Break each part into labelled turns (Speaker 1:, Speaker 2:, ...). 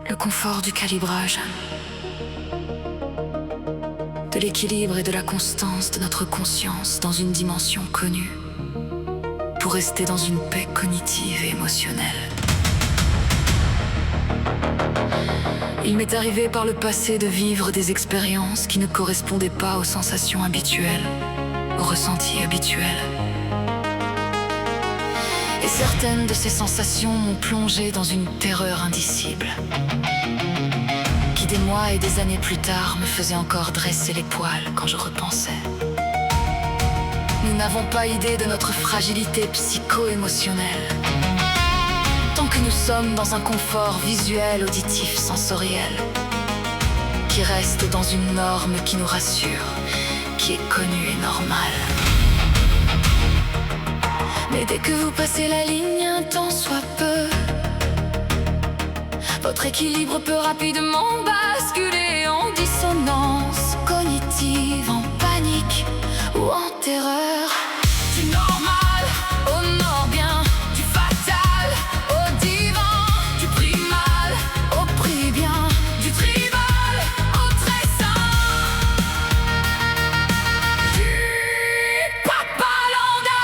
Speaker 1: Le confort du calibrage, de l'équilibre et de la constance de notre conscience dans une dimension connue, pour rester dans une paix cognitive et émotionnelle. Il m'est arrivé par le passé de vivre des expériences qui ne correspondaient pas aux sensations habituelles, aux ressentis habituels. Et certaines de ces sensations m'ont plongé dans une terreur indicible, qui des mois et des années plus tard me faisait encore dresser les poils quand je repensais. Nous n'avons pas idée de notre fragilité psycho-émotionnelle, tant que nous sommes dans un confort visuel, auditif, sensoriel, qui reste dans une norme qui nous rassure, qui est connue et normale. Mais dès que vous passez la ligne, un tant soit peu, votre équilibre peut rapidement basculer en dissonance cognitive, en panique ou en terreur. Du normal au non bien, du fatal au divin, du primal au prix bien, du tribal au très sain, du papalanda.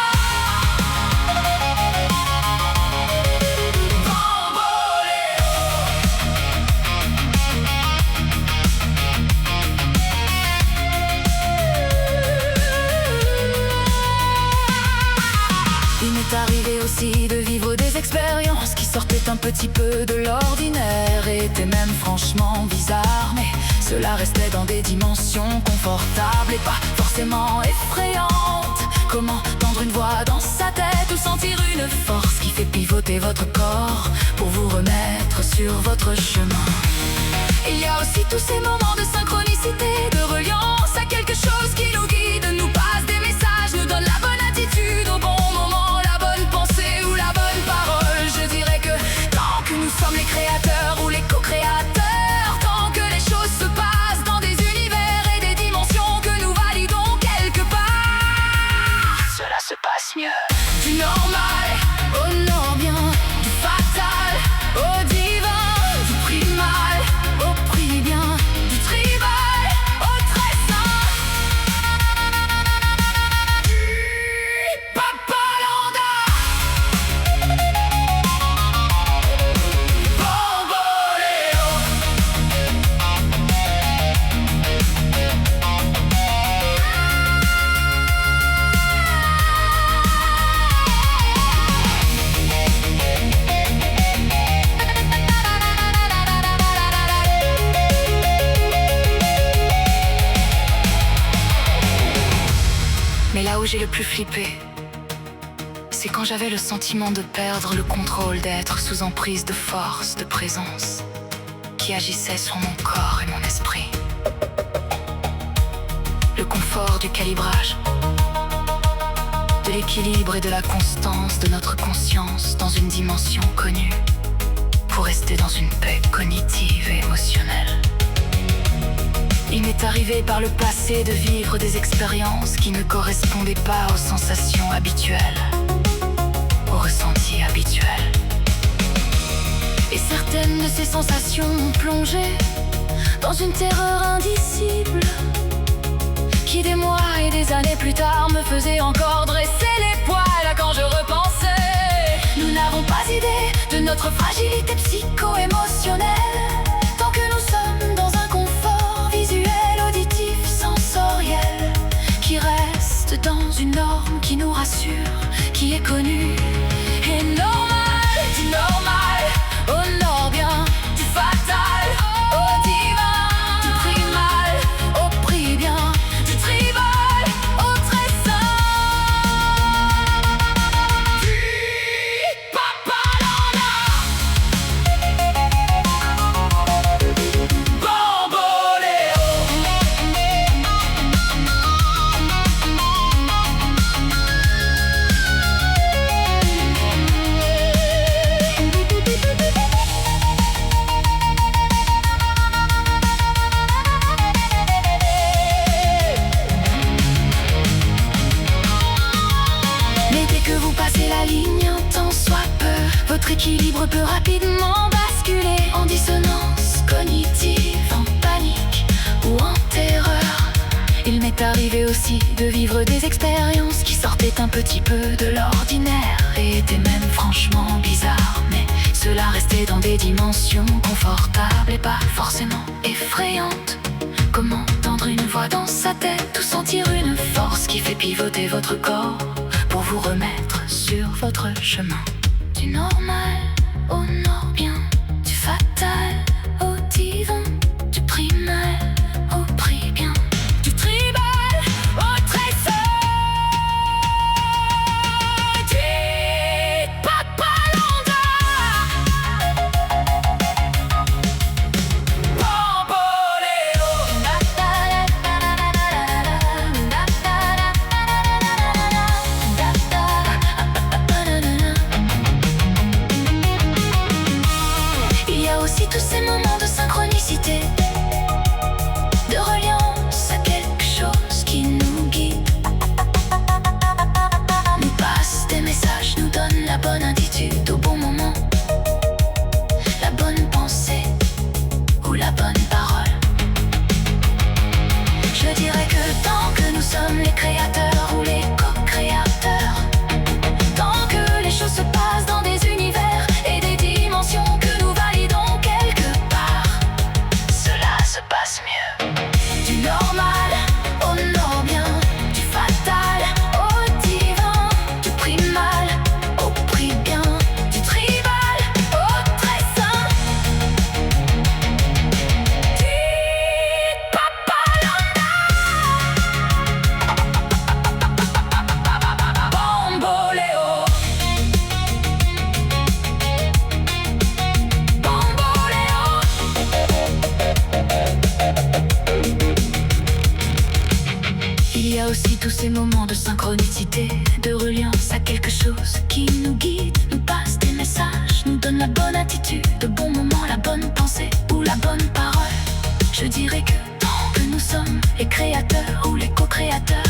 Speaker 1: Il m'est arrivé aussi de vivre des expériences qui sortaient un petit peu de l'ordinaire et étaient même franchement bizarres, mais cela restait dans des dimensions confortables et pas forcément effrayantes. Comment tendre une voix dans sa tête ou sentir une force qui fait pivoter votre corps pour vous remettre sur votre chemin. Il y a aussi tous ces moments de synchronicité, de reliance à quelque chose qui nous guide, nous passe des messages, nous donne la bonne attitude au bon moment, la bonne pensée ou la bonne parole. Je dirais que tant que nous sommes les créateurs ou les co-créateurs, tant que les choses se passent dans des univers et des dimensions que nous validons quelque part, cela se passe mieux. Du normal au non bien, du fatal au divin, du primal au prix bien, du tribal au très sain, du papalanda. Bamboléo. Mais là où j'ai le plus flippé, c'est quand j'avais le sentiment de perdre le contrôle, d'être sous emprise de force, de présence, qui agissait sur mon corps et mon esprit. Le confort du calibrage, de l'équilibre et de la constance de notre conscience dans une dimension connue, pour rester dans une paix cognitive et émotionnelle. Il m'est arrivé par le passé de vivre des expériences qui ne correspondaient pas aux sensations habituelles, aux ressentis habituels. Et certaines de ces sensations m'ont plongé dans une terreur indicible, qui des mois et des années plus tard me faisait encore dresser les poils quand je repensais. Nous n'avons pas idée de notre fragilité psycho-émotionnelle, tant que nous sommes dans un confort visuel, auditif, sensoriel, qui reste dans une norme qui nous rassure, qui est connue et normale. Du normal au non bien, du fatal au divin, du primal au prix bien, du tribal au très sain, du papalanda. Bamboléo. l'équilibre peut rapidement basculer en dissonance cognitive, en panique ou en terreur. Il m'est arrivé aussi de vivre des expériences qui sortaient un petit peu de l'ordinaire et étaient même franchement bizarres, mais cela restait dans des dimensions confortables et pas forcément effrayantes. Comment entendre une voix dans sa tête ou sentir une force qui fait pivoter votre corps pour vous remettre sur votre chemin. Du normal au non-bien, du fatal au divin, du primal au prix bien, du tribal au trésor. Du papalanda, bamboléo. Il y a aussi tous ces moments de synchronicité, de reliance à quelque chose qui nous guide, nous passe des messages, nous donne la bonne attitude au bon moment, la bonne pensée ou la bonne parole. Je dirais que tant que nous sommes les créateurs ou les co-créateurs, tant que les choses se passent dans des univers et des dimensions que nous validons quelque part, cela se passe mieux. Du normal au non-bien, du fatal au divin, du primal au prix bien, du tribal au très sain, du papalanda, bamboléo. Bamboléo. Il y a aussi tous ces moments de synchronicité, de reliance à quelque chose qui nous guide, nous passe des messages, nous donne la bonne attitude, le bon moment, la bonne pensée ou la bonne parole. Je dirais que tant que nous sommes les créateurs ou les co-créateurs,